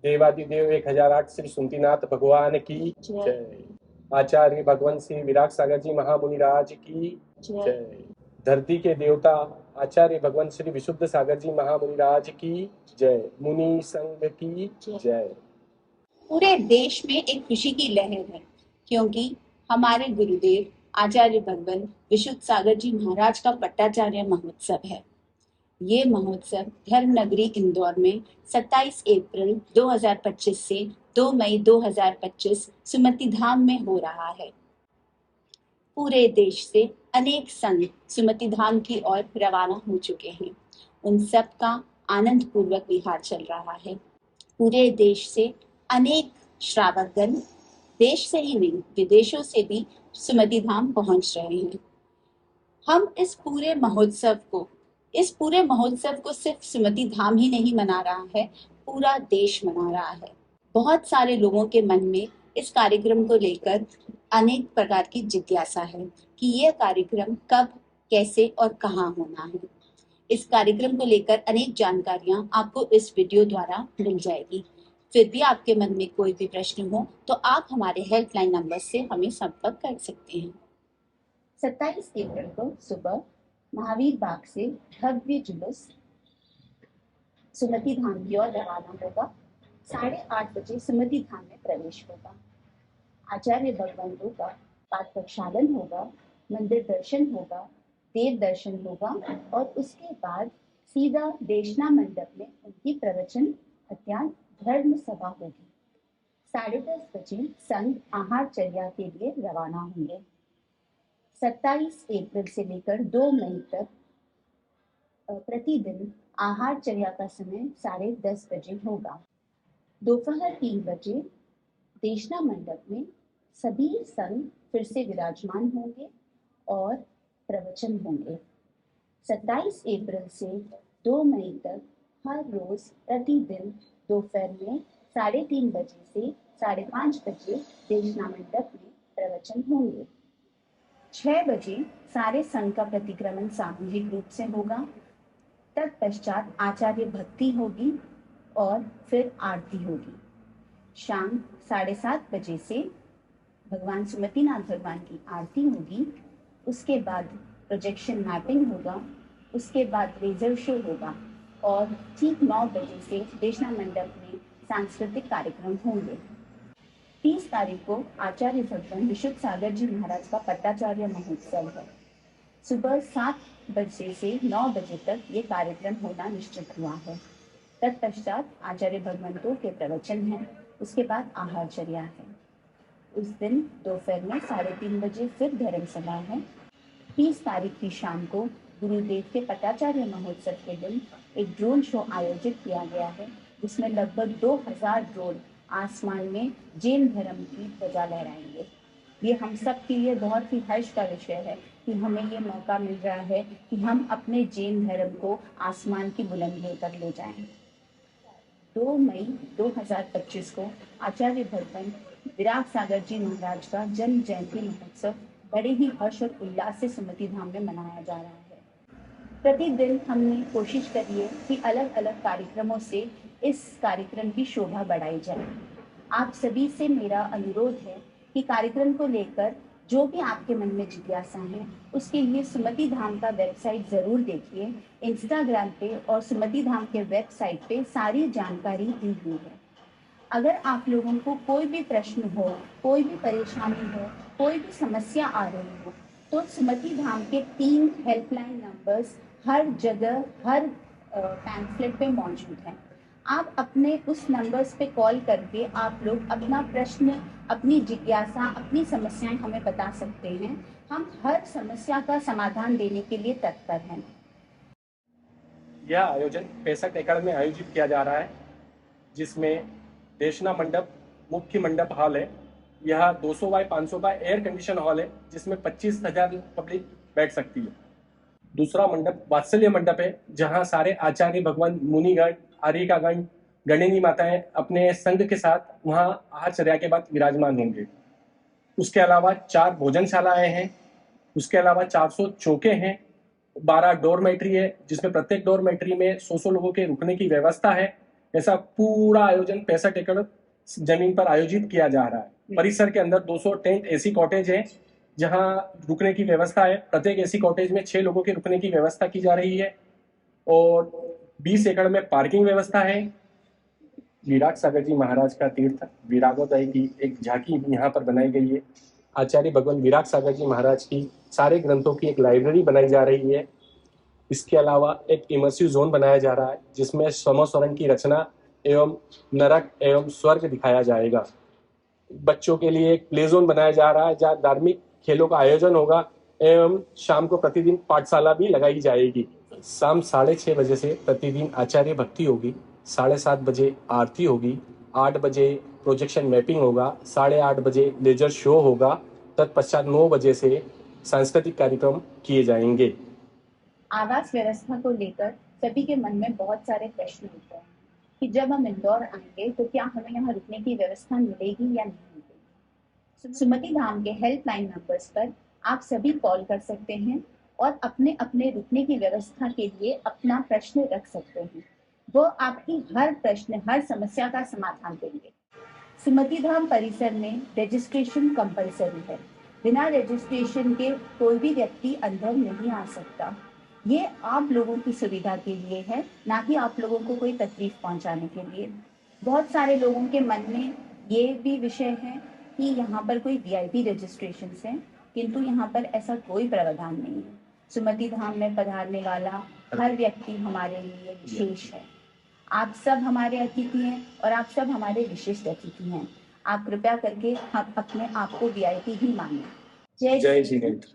देवादिदेव 1008 श्री सुंदीनाथ भगवान की जय। आचार्य भगवंत श्री विराट सागर जी महामुनिराज की जय। धरती के देवता आचार्य भगवंत श्री विशुद्ध सागर जी महामुनिराज की जय। मुनि संघ की जय। पूरे देश में एक खुशी की लहर है, क्योंकि हमारे गुरुदेव आचार्य भगवान विशुद्ध सागर जी महाराज का पट्टाचार्य महोत्सव है। ये महोत्सव धर्म नगरी इंदौर में 27 अप्रैल 2025 से 2 मई 2025 सुमति धाम में हो रहा है। पूरे देश से अनेक संघ सुमति धाम की ओर रवाना हो चुके हैं। उन सब का आनंद पूर्वक विहार चल रहा है। पूरे देश से अनेक श्रावकगण, देश से ही नहीं विदेशों से भी सुमति धाम पहुंच रहे हैं। हम इस पूरे महोत्सव को सिर्फ सुमति धाम ही नहीं मना रहा है, पूरा देश मना रहा है। बहुत सारे लोगों के मन में इस कार्यक्रम को लेकर अनेक प्रकार की जिज्ञासा है कि यह कार्यक्रम कब, कैसे और कहाँ होना है। इस कार्यक्रम को लेकर अनेक जानकारियां आपको इस वीडियो द्वारा मिल जाएगी। फिर भी आपके मन में कोई भी प्रश्न हो तो आप हमारे हेल्पलाइन नंबर से हमें संपर्क कर सकते हैं। 27 अप्रैल को सुबह महावीर बाग से भव्य जुलूस सुमति धाम की ओर रवाना होगा। 8:30 बजे सुमति धाम में प्रवेश होगा। आचार्य भगवंतों का पाठ प्रक्षालन होगा, मंदिर दर्शन होगा, देव दर्शन होगा और उसके बाद सीधा देशना मंडप में उनकी प्रवचन हत्या धर्म सभा होगी। 10:30 बजे संघ आहारचर्या के लिए रवाना होंगे। 27 अप्रैल से लेकर 2 मई तक प्रतिदिन आहारचर्या का समय 10:30 बजे होगा। दोपहर 3 बजे देशना मंडप में सभी संघ फिर से विराजमान होंगे और प्रवचन होंगे। 27 अप्रैल से 2 मई तक हर रोज प्रतिदिन दोपहर में 3:30 बजे से 5:30 बजे देशना मंडप में प्रवचन होंगे। 6 बजे सारे संघ का प्रतिक्रमण सामूहिक रूप से होगा। तत्पश्चात आचार्य भक्ति होगी और फिर आरती होगी। शाम 7:30 बजे से भगवान सुमतिनाथ भगवान की आरती होगी। उसके बाद प्रोजेक्शन मैपिंग होगा। उसके बाद लेजर शो होगा और ठीक 9 बजे से देशना मंडप में सांस्कृतिक कार्यक्रम होंगे। 30 तारीख को आचार्य भगवान विशुद्ध सागर जी महाराज का पट्टाचार्य महोत्सव है। सुबह 7 बजे से 9 बजे तक ये कार्यक्रम होना निश्चित हुआ है। तत्पश्चात आचार्य भगवंतों के प्रवचन हैं। उसके बाद आहारचर्या है। उस दिन दोपहर में 3:30 बजे फिर धर्म सभा है। 30 तारीख की शाम को गुरुदेव के पट्टाचार्य महोत्सव के दिन एक ड्रोन शो आयोजित किया गया है, जिसमें लगभग 2000 ड्रोन आसमान में जैन धर्म की ध्वजा लहराएंगे। ये हम सब के लिए बहुत ही हर्ष का विषय है कि हमें ये मौका मिल रहा है कि हम अपने जैन धर्म को आसमान की बुलंदियों तक ले जाएं। 2 मई 2025 को आचार्य भगवान विराट सागर जी महाराज का जन्म जयंती महोत्सव बड़े ही हर्ष और उल्लास से सुमति धाम में मनाया जा रहा है। प्रतिदिन हमने कोशिश करी है कि अलग अलग कार्यक्रमों से इस कार्यक्रम की शोभा बढ़ाई जाए। आप सभी से मेरा अनुरोध है कि कार्यक्रम को लेकर जो भी आपके मन में जिज्ञासा है उसके लिए सुमति धाम का वेबसाइट जरूर देखिए। इंस्टाग्राम पे और सुमति धाम के वेबसाइट पे सारी जानकारी दी हुई है। अगर आप लोगों को कोई भी प्रश्न हो, कोई भी परेशानी हो, कोई भी समस्या आ रही हो, तो सुमति धाम के 3 हेल्पलाइन नंबर्स हर जगह हर पैम्फलेट पे मौजूद हैं। आप अपने उस नंबर्स पे कॉल करके आप लोग अपना प्रश्न, अपनी जिज्ञासा, अपनी समस्याएं हमें बता सकते हैं। हम हर समस्या का समाधान देने के लिए तत्पर हैं। यह आयोजन 65 एकड़ में आयोजित किया जा रहा है, जिसमें देशना मंडप मुख्य मंडप हॉल है। यह 200 by 500 by air condition hall है, जिसमें 25,000 पब्लिक बैठ सकती है। दूसरा मंडप वात्सल्य मंडप है, जहां सारे आचार्य भगवान, मुनिगण, आर्यिकागण, गणिनी माताएं अपने संघ के साथ वहां आहारचर्या के बाद विराजमान होंगे। उसके अलावा 4 भोजनशालाएं हैं। उसके अलावा 400 चौके हैं। 12 डोरमेट्री है, जिसमें प्रत्येक डोरमेट्री में 100 लोगों के रुकने की व्यवस्था है। ऐसा पूरा आयोजन 65 एकड़ जमीन पर आयोजित किया जा रहा है। परिसर के अंदर 200 टेंट एसी कॉटेज है जहां रुकने की व्यवस्था है। प्रत्येक एसी कॉटेज में 6 लोगों के रुकने की व्यवस्था की जा रही है और 20 एकड़ में पार्किंग व्यवस्था है। विराट सागर जी महाराज का तीर्थ विरागोदय की एक झांकी यहाँ पर बनाई गई है। आचार्य भगवान विराट सागर जी महाराज की सारे ग्रंथों की एक लाइब्रेरी बनाई जा रही है। इसके अलावा एक इमर्सिव जोन बनाया जा रहा है जिसमें समस्वरण की रचना एवं नरक एवं स्वर्ग दिखाया जाएगा। बच्चों के लिए एक प्ले जोन बनाया जा रहा है जहाँ धार्मिक खेलों का आयोजन होगा एवं शाम को प्रतिदिन पाठशाला भी लगाई जाएगी। शाम 6:30 बजे से प्रतिदिन आचार्य भक्ति होगी, 7:30 बजे आरती होगी, 8 बजे प्रोजेक्शन मैपिंग होगा, 8:30 बजे लेजर शो होगा, तत्पश्चात 9 बजे से सांस्कृतिक कार्यक्रम किए जाएंगे। आवास व्यवस्था को लेकर सभी के मन में बहुत सारे प्रश्न होते हैं कि जब हम इंदौर आएंगे तो क्या हमें यहाँ रुकने की व्यवस्था मिलेगी या नहीं मिलेगी। सुमति धाम के हेल्पलाइन नंबर्स पर आप सभी कॉल कर सकते हैं और अपने अपने रुकने की व्यवस्था के लिए अपना प्रश्न रख सकते हैं। वो आपकी हर प्रश्न, हर समस्या का समाधान देंगे। सुमति धाम परिसर में रजिस्ट्रेशन कंपलसरी है। बिना रजिस्ट्रेशन के कोई भी व्यक्ति अंदर नहीं आ सकता। ये आप लोगों की सुविधा के लिए है, ना कि आप लोगों को कोई तकलीफ पहुंचाने के लिए। बहुत सारे लोगों के मन में ये भी विषय है कि यहाँ पर कोई वीआईपी रजिस्ट्रेशन है, किंतु यहाँ पर ऐसा कोई प्रावधान नहीं है। सुमति धाम में पधारने वाला हर व्यक्ति हमारे लिए विशेष है। आप सब हमारे अतिथि हैं और आप सब हमारे विशिष्ट अतिथि हैं। आप कृपया करके हम अपने आप को वीआईपी ही मानिए। जय श्री गणेश।